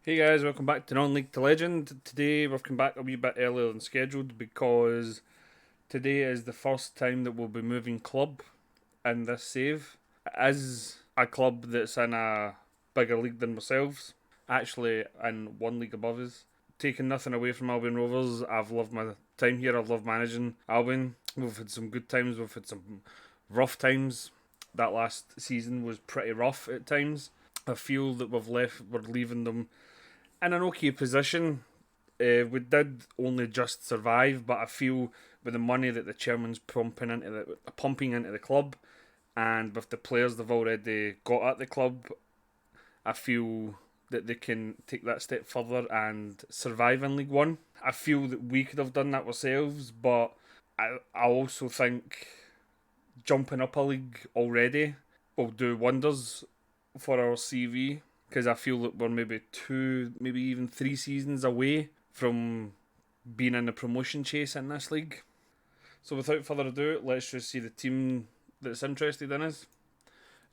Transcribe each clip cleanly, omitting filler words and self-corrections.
Hey guys, welcome back to Non-League to Legend. Today we've come back a wee bit earlier than scheduled because today is the first time that we'll be moving club in this save. As a club that's in a bigger league than ourselves, actually in one league above us. Taking nothing away from Albion Rovers, I've loved my time here. I've loved managing Albion. We've had some good times, we've had some rough times. That last season was pretty rough at times. I feel that we're leaving them in an okay position. We did only just survive, but I feel with the money that the chairman's pumping into the club, and with the players they've already got at the club, I feel that they can take that step further and survive in League One. I feel that we could have done that ourselves, but I also think jumping up a league already will do wonders for our CV because I feel that we're maybe two, maybe even 3 seasons away from being in the promotion chase in this league. So without further ado, let's just see the team that's interested in us.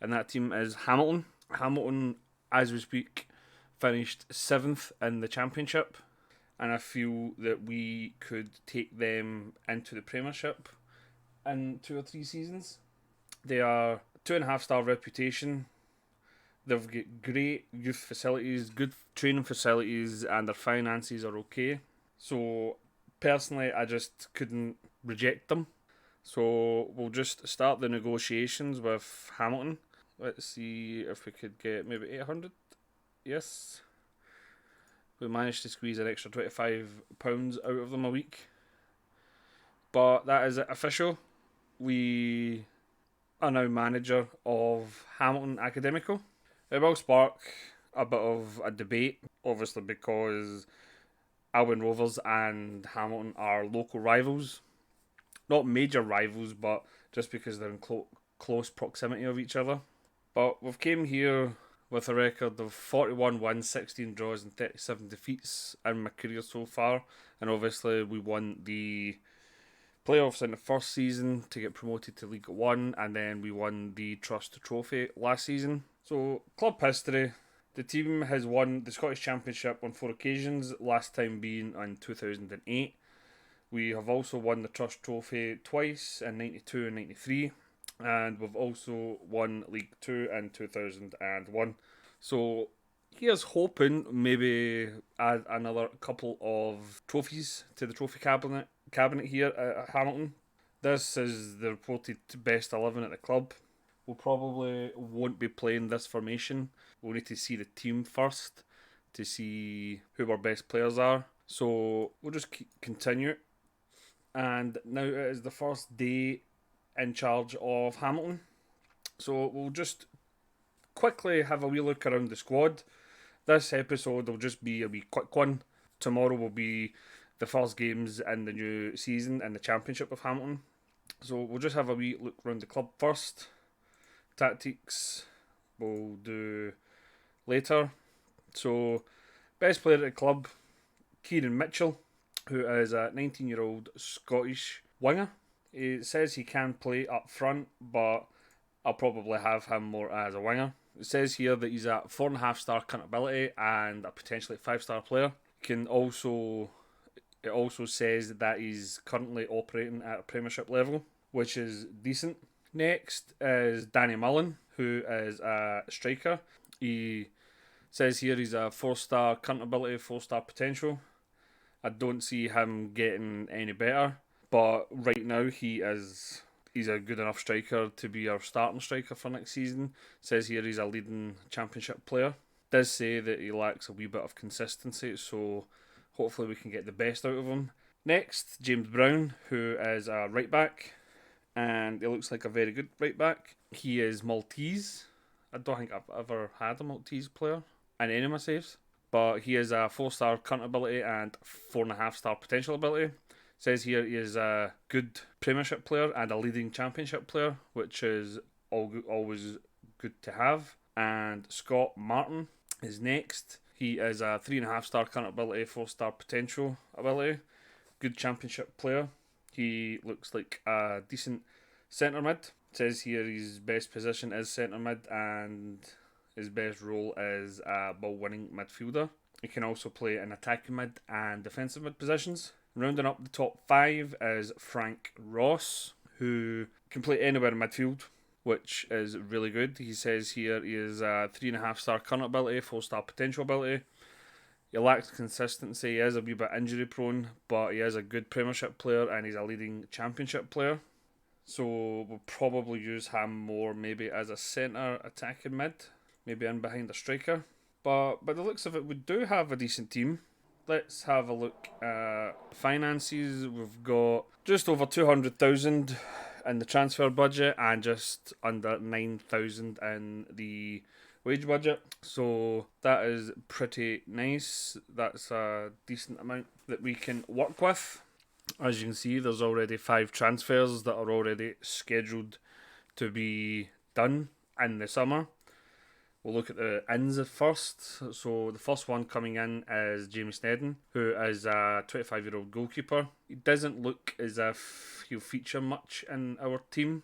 And that team is Hamilton. Hamilton, as we speak, finished 7th in the championship. And I feel that we could take them into the Premiership in 2 or 3 seasons. They are 2.5 star reputation. They've got great youth facilities, good training facilities, and their finances are okay. So, personally, I just couldn't reject them. So, we'll just start the negotiations with Hamilton. Let's see if we could get maybe 800. Yes. We managed to squeeze an extra £25 out of them a week. But that is it official. We are now manager of Hamilton Academical. It will spark a bit of a debate, obviously, because Albion Rovers and Hamilton are local rivals. Not major rivals, but just because they're in close proximity of each other. But we've came here with a record of 41 wins, 16 draws, and 37 defeats in my career so far. And obviously, we won the playoffs in the first season to get promoted to League One, and then we won the Trust Trophy last season. So, club history. The team has won the Scottish Championship on 4 occasions, last time being in 2008. We have also won the Trust Trophy twice in 92 and 93, and we've also won League 2 in 2001. So, here's hoping maybe add another couple of trophies to the trophy cabinet here at Hamilton. This is the reported best 11 at the club. We probably won't be playing this formation. We'll need to see the team first to see who our best players are. So we'll just continue. And now it is the first day in charge of Hamilton. So we'll just quickly have a wee look around the squad. This episode will just be a wee quick one. Tomorrow will be the first games in the new season in the Championship of Hamilton. So we'll just have a wee look around the club first. Tactics we'll do later. So, best player at the club, Kieran Mitchell, who is a 19-year-old Scottish winger. It says he can play up front, but I'll probably have him more as a winger. It says here that he's a 4.5 star current ability and a potentially 5 star player. It also says that he's currently operating at a Premiership level, which is decent. Next is Danny Mullen, who is a striker. He says here he's a 4 star current ability, 4 star potential. I don't see him getting any better, but right now he's a good enough striker to be our starting striker for next season. Says here he's a leading championship player. Does say that he lacks a wee bit of consistency, so hopefully we can get the best out of him. Next, James Brown, who is a right back, and he looks like a very good right back. He is Maltese. I don't think I've ever had a Maltese player in any of my saves, but he is a 4 star current ability and 4.5 star potential ability. Says here he is a good Premiership player and a leading Championship player, which is always good to have. And Scott Martin is next. He is a 3.5 star current ability, 4 star potential ability. Good Championship player. He looks like a decent centre mid. It says here his best position is centre mid and his best role is a ball winning midfielder. He can also play in attacking mid and defensive mid positions. Rounding up the top 5 is Frank Ross, who can play anywhere in midfield, which is really good. He says here he is a 3.5 star current ability, 4 star potential ability. He lacks consistency, he is a wee bit injury prone, but he is a good Premiership player and he's a leading Championship player. So we'll probably use him more maybe as a centre attacking mid, maybe in behind a striker. But by the looks of it, we do have a decent team. Let's have a look at finances. We've got just over 200,000 in the transfer budget and just under 9,000 in the wage budget. So that is pretty nice. That's a decent amount that we can work with. As you can see, there's already 5 transfers that are already scheduled to be done in the summer. We'll look at the ins first. So the first one coming in is Jamie Sneddon, who is a 25-year-old goalkeeper. He doesn't look as if he'll feature much in our team,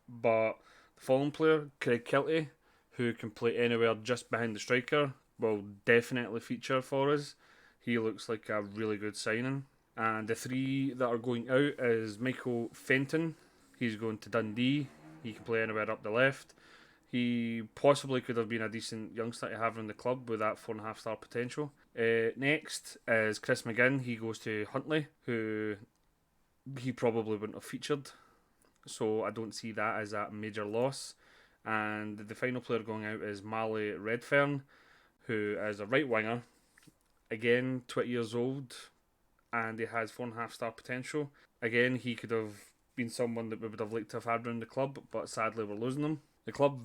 but the following player, Craig Kelty, who can play anywhere just behind the striker, will definitely feature for us. He looks like a really good signing. And the 3 that are going out is Michael Fenton. He's going to Dundee. He can play anywhere up the left. He possibly could have been a decent youngster to have in the club with that 4.5 star potential. Next is Chris Mcginn. He goes to Huntly, who he probably wouldn't have featured. So I don't see that as a major loss. And the final player going out is Marley Redfern, who is a right winger. Again, 20 years old, and he has 4.5 star potential. Again, he could have been someone that we would have liked to have had around the club, but sadly we're losing him. The club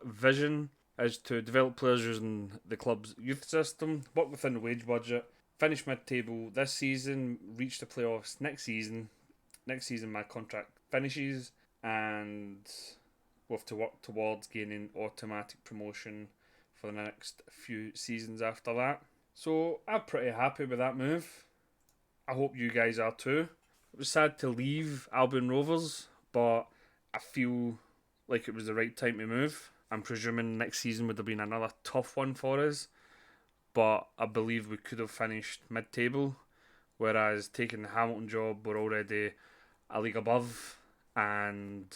vision is to develop players using the club's youth system, work within the wage budget, finish mid-table this season, reach the playoffs next season. Next season my contract finishes, and we'll have to work towards gaining automatic promotion for the next few seasons after that. So I'm pretty happy with that move. I hope you guys are too. It was sad to leave Albion Rovers, but I feel like it was the right time to move. I'm presuming next season would have been another tough one for us, but I believe we could have finished mid-table, whereas taking the Hamilton job, we're already a league above, and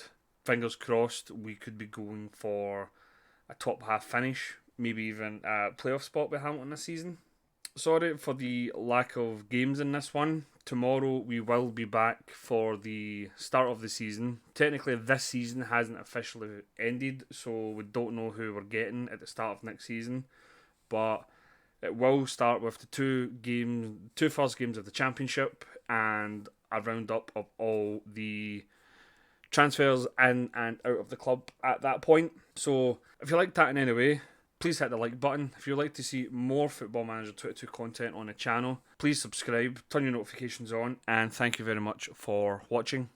fingers crossed we could be going for a top half finish, maybe even a playoff spot with Hamilton this season. Sorry for the lack of games in this one. Tomorrow we will be back for the start of the season. Technically this season hasn't officially ended, so we don't know who we're getting at the start of next season, but it will start with the two first games of the Championship and a roundup of all the transfers in and out of the club at that point. So if you like that in any way, please hit the like button. If you'd like to see more Football Manager 22 content on the channel, please subscribe, turn your notifications on, and thank you very much for watching.